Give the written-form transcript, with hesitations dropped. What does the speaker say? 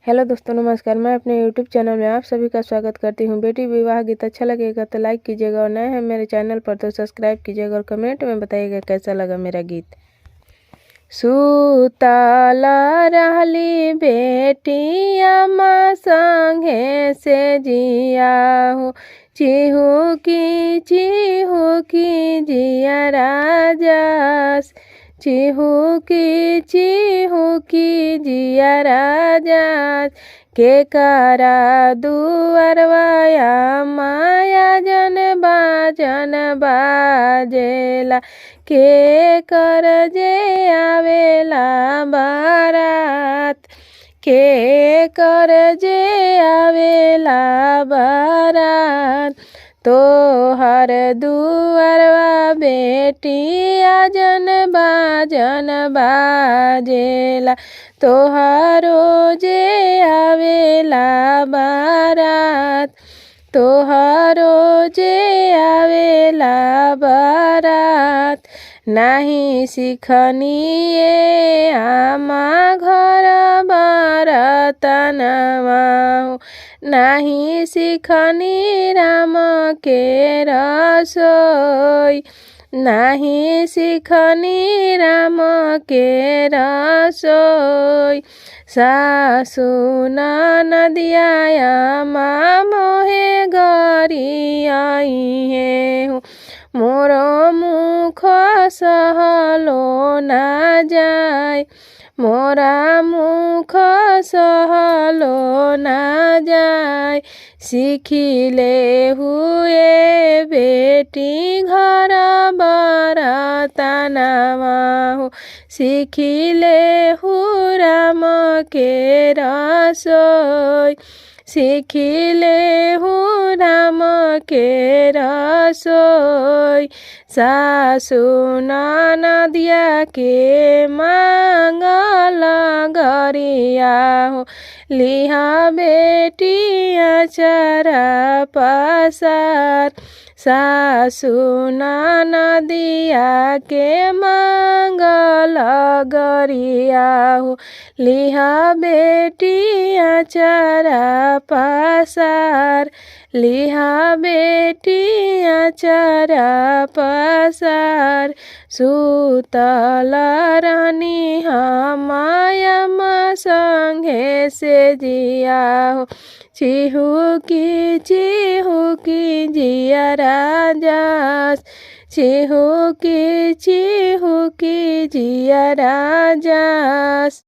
Hello दोस्तों, नमस्कार। मैं अपने यूट्यूब चैनल में आप सभी का स्वागत करती हूं। बेटी विवाह गीत अच्छा लगेगा तो लाइक कीजिएगा और नए हैं मेरे चैनल पर तो सब्सक्राइब कीजिएगा और कमेंट में बताइएगा कैसा लगा मेरा गीत। सुतल रहली बेटिया माँ संगे से जिया हो, चिहुकी जिया राजास, चिहुकी जिया राजास। के करा दुआरवाया माया जन बाजेला, के कर जे आवेला बारात, के कर जे आवेला बारात। तोहर दुआरवा बेटिया जन बाजेला, तोहरो जे आवेला बारात, तोहरो जे आवेला बारात। नाही सिखनिए आमा घर बरतनवा हो, नाही सिखनी राम के रसोई, नाही सिखनी राम के रसोई। सासु नदिया माँ मोहे गरी आई है, मोरो मुख सहलो ना जाय, मोरा मुख सहलो ना जाय। सिखिले हुए बेटी घर बरतनवा हो, सिखिले राम के रसोई, सिखिले राम के रसोई। सासु नदिया के मांगल गरिया हो, लिहा बेटिया चरा पसार। सासु नदिया के मांगल गरिया हो, लिहा बेटिया चरा पसार, लिहा बेटिया चरा पसार। सुतल रहनी माया माँ संगे से जिया हो, चिहुकी जिया राजास, चिहुकी जिया राजास।